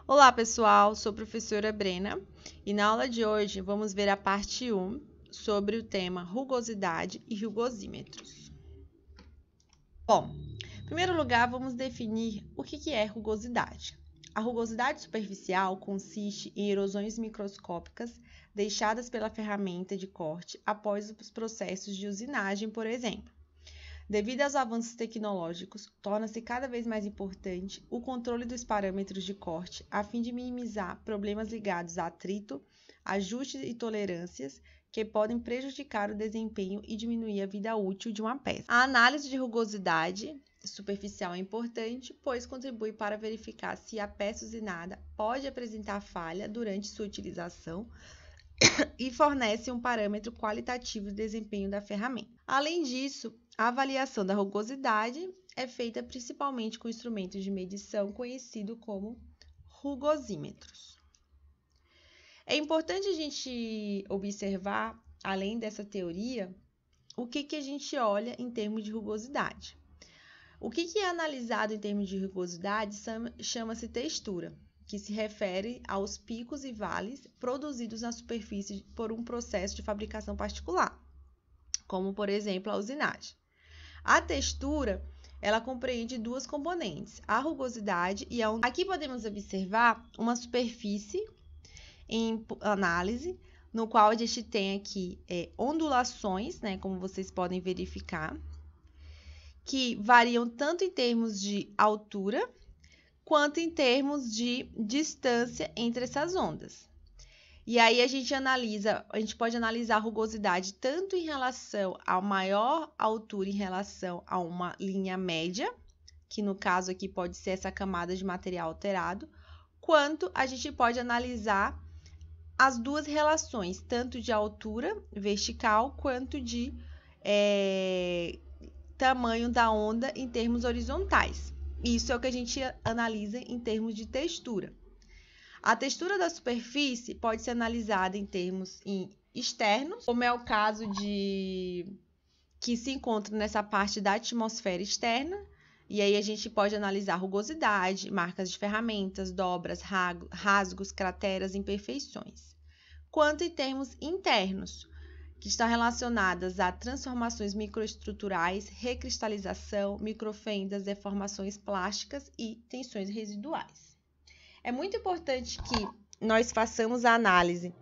Olá, pessoal! Sou a professora Brena e na aula de hoje vamos ver a parte 1 sobre o tema rugosidade e rugosímetros. Bom, em primeiro lugar, vamos definir o que é rugosidade. A rugosidade superficial consiste em erosões microscópicas deixadas pela ferramenta de corte após os processos de usinagem, por exemplo. Devido aos avanços tecnológicos, torna-se cada vez mais importante o controle dos parâmetros de corte a fim de minimizar problemas ligados a atrito, ajustes e tolerâncias que podem prejudicar o desempenho e diminuir a vida útil de uma peça. A análise de rugosidade superficial é importante, pois contribui para verificar se a peça usinada pode apresentar falha durante sua utilização e fornece um parâmetro qualitativo de desempenho da ferramenta. Além disso, a avaliação da rugosidade é feita principalmente com instrumentos de medição conhecidos como rugosímetros. É importante a gente observar, além dessa teoria, o que a gente olha em termos de rugosidade. O que é analisado em termos de rugosidade chama-se textura, que se refere aos picos e vales produzidos na superfície por um processo de fabricação particular, como, por exemplo, a usinagem. A textura, ela compreende duas componentes, a rugosidade e a ondulação. Aqui podemos observar uma superfície em análise, no qual a gente tem aqui ondulações, né, como vocês podem verificar, que variam tanto em termos de altura, quanto em termos de distância entre essas ondas. E aí a gente pode analisar a rugosidade tanto em relação a maior altura em relação a uma linha média, que no caso aqui pode ser essa camada de material alterado, quanto a gente pode analisar as duas relações, tanto de altura vertical quanto de tamanho da onda em termos horizontais. Isso é o que a gente analisa em termos de textura. A textura da superfície pode ser analisada em termos externos, como é o caso que se encontra nessa parte da atmosfera externa, e aí a gente pode analisar rugosidade, marcas de ferramentas, dobras, rasgos, crateras, imperfeições. Quanto em termos internos, que estão relacionadas a transformações microestruturais, recristalização, microfendas, deformações plásticas e tensões residuais. É muito importante que nós façamos a análise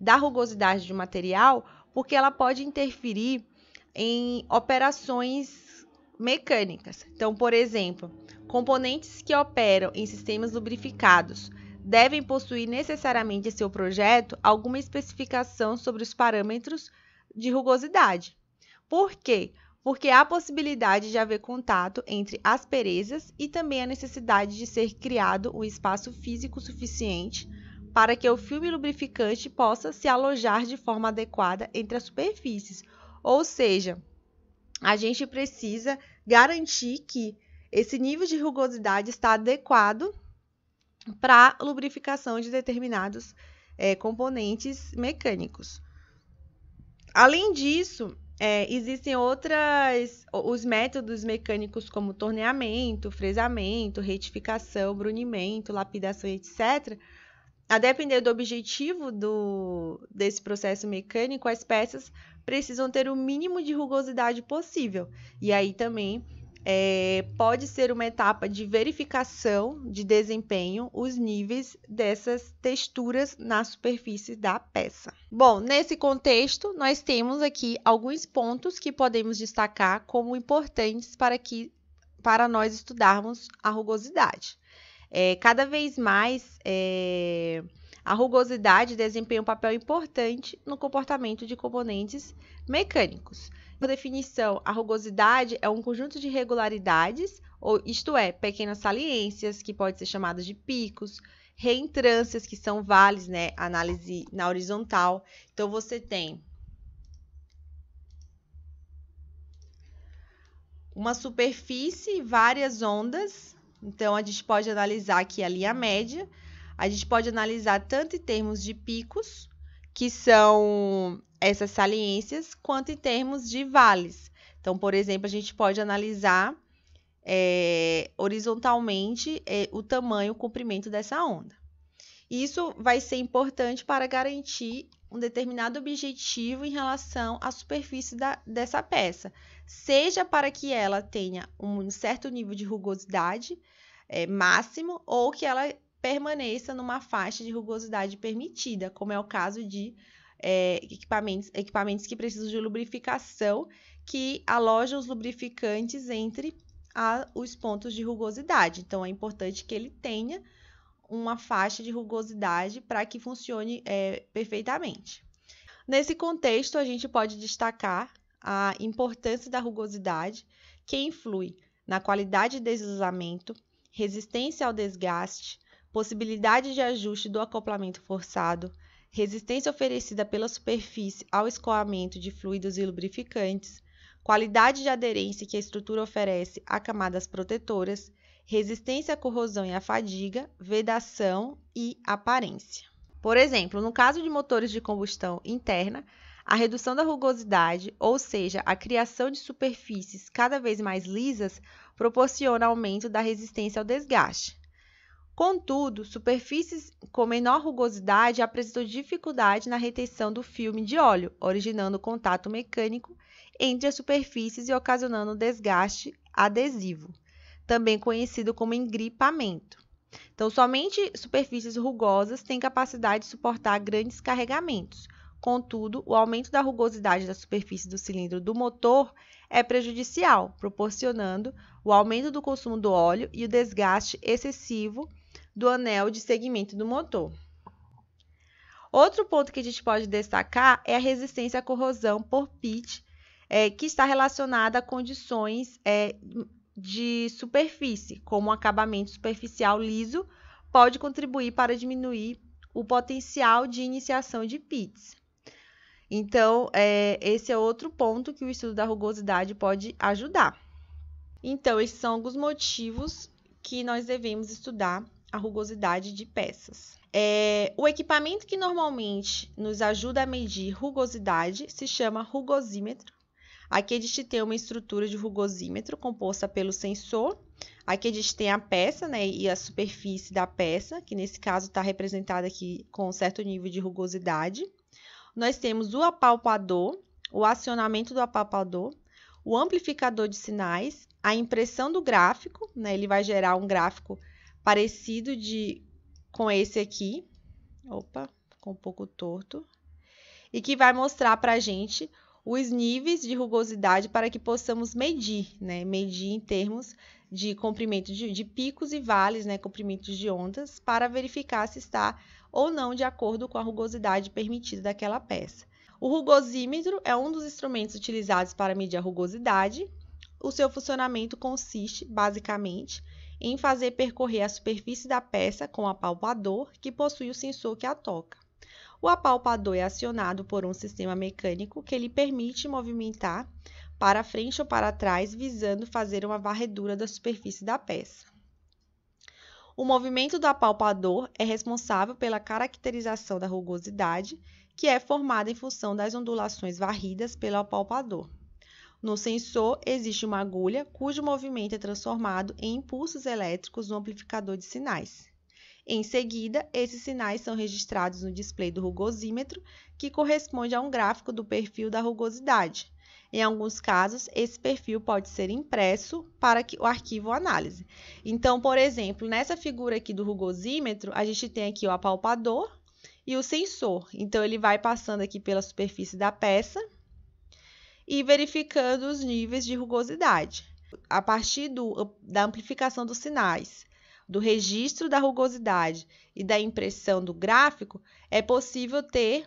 da rugosidade de um material, porque ela pode interferir em operações mecânicas. Então, por exemplo, componentes que operam em sistemas lubrificados devem possuir necessariamente em seu projeto alguma especificação sobre os parâmetros de rugosidade. Por quê? Porque há a possibilidade de haver contato entre asperezas e também a necessidade de ser criado um espaço físico suficiente para que o filme lubrificante possa se alojar de forma adequada entre as superfícies. Ou seja, a gente precisa garantir que esse nível de rugosidade está adequado para a lubrificação de determinados componentes mecânicos. Além disso, existem os métodos mecânicos como torneamento, fresamento, retificação, brunimento, lapidação, etc. A depender do objetivo desse processo mecânico, as peças precisam ter o mínimo de rugosidade possível. E aí também pode ser uma etapa de verificação de desempenho, os níveis dessas texturas na superfície da peça. Bom, nesse contexto, nós temos aqui alguns pontos que podemos destacar como importantes para nós estudarmos a rugosidade. Cada vez mais, a rugosidade desempenha um papel importante no comportamento de componentes mecânicos. Por definição, a rugosidade é um conjunto de regularidades, isto é, pequenas saliências, que podem ser chamadas de picos, reentrâncias, que são vales, né? Análise na horizontal. Então, você tem uma superfície, várias ondas. Então, a gente pode analisar aqui a linha média. A gente pode analisar tanto em termos de picos, que são essas saliências, quanto em termos de vales. Então, por exemplo, a gente pode analisar horizontalmente o tamanho, o comprimento dessa onda. Isso vai ser importante para garantir um determinado objetivo em relação à superfície dessa peça, seja para que ela tenha um certo nível de rugosidade máximo ou que ela permaneça numa faixa de rugosidade permitida, como é o caso de equipamentos que precisam de lubrificação, que alojam os lubrificantes entre os pontos de rugosidade. Então, é importante que ele tenha uma faixa de rugosidade para que funcione perfeitamente. Nesse contexto, a gente pode destacar a importância da rugosidade, que influi na qualidade de deslizamento, resistência ao desgaste, possibilidade de ajuste do acoplamento forçado, resistência oferecida pela superfície ao escoamento de fluidos e lubrificantes, qualidade de aderência que a estrutura oferece a camadas protetoras, resistência à corrosão e à fadiga, vedação e aparência. Por exemplo, no caso de motores de combustão interna, a redução da rugosidade, ou seja, a criação de superfícies cada vez mais lisas, proporciona aumento da resistência ao desgaste. Contudo, superfícies com menor rugosidade apresentam dificuldade na retenção do filme de óleo, originando contato mecânico entre as superfícies e ocasionando desgaste adesivo, também conhecido como engripamento. Então, somente superfícies rugosas têm capacidade de suportar grandes carregamentos. Contudo, o aumento da rugosidade da superfície do cilindro do motor é prejudicial, proporcionando o aumento do consumo do óleo e o desgaste excessivo do anel de segmento do motor. Outro ponto que a gente pode destacar é a resistência à corrosão por pitch, que está relacionada a condições de superfície, como um acabamento superficial liso, pode contribuir para diminuir o potencial de iniciação de pits. Então, esse é outro ponto que o estudo da rugosidade pode ajudar. Então, esses são alguns motivos que nós devemos estudar a rugosidade de peças. O equipamento que normalmente nos ajuda a medir rugosidade se chama rugosímetro. Aqui a gente tem uma estrutura de rugosímetro composta pelo sensor. Aqui a gente tem a peça, né, e a superfície da peça, que nesse caso está representada aqui com um certo nível de rugosidade. Nós temos o apalpador, o acionamento do apalpador, o amplificador de sinais, a impressão do gráfico, né, ele vai gerar um gráfico parecido com esse aqui. Opa, ficou um pouco torto. E que vai mostrar para a gente os níveis de rugosidade para que possamos medir, né? Medir em termos de comprimento de picos e vales, né? Comprimentos de ondas, para verificar se está ou não de acordo com a rugosidade permitida daquela peça. O rugosímetro é um dos instrumentos utilizados para medir a rugosidade. O seu funcionamento consiste, basicamente, em fazer percorrer a superfície da peça com o apalpador, que possui o sensor que a toca. O apalpador é acionado por um sistema mecânico que lhe permite movimentar para frente ou para trás, visando fazer uma varredura da superfície da peça. O movimento do apalpador é responsável pela caracterização da rugosidade, que é formada em função das ondulações varridas pelo apalpador. No sensor, existe uma agulha cujo movimento é transformado em impulsos elétricos no amplificador de sinais. Em seguida, esses sinais são registrados no display do rugosímetro, que corresponde a um gráfico do perfil da rugosidade. Em alguns casos, esse perfil pode ser impresso para o arquivo análise. Então, por exemplo, nessa figura aqui do rugosímetro, a gente tem aqui o apalpador e o sensor. Então, ele vai passando aqui pela superfície da peça e verificando os níveis de rugosidade. A partir da amplificação dos sinais, do registro da rugosidade e da impressão do gráfico, é possível ter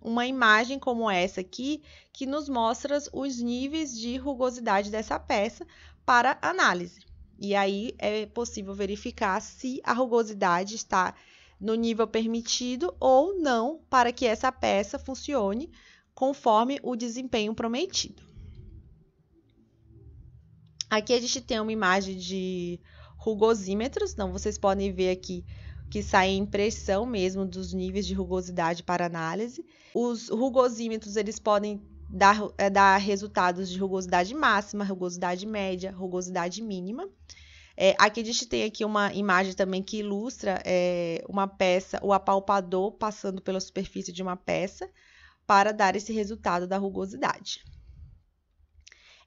uma imagem como essa aqui, que nos mostra os níveis de rugosidade dessa peça para análise. E aí é possível verificar se a rugosidade está no nível permitido ou não, para que essa peça funcione conforme o desempenho prometido. Aqui a gente tem uma imagem de rugosímetros, então vocês podem ver aqui que sai a impressão mesmo dos níveis de rugosidade para análise. Os rugosímetros, eles podem dar resultados de rugosidade máxima, rugosidade média, rugosidade mínima. Aqui a gente tem aqui uma imagem também que ilustra uma peça, o apalpador passando pela superfície de uma peça para dar esse resultado da rugosidade.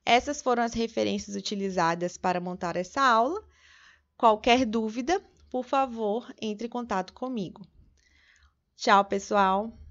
Essas foram as referências utilizadas para montar essa aula. Qualquer dúvida, por favor, entre em contato comigo. Tchau, pessoal!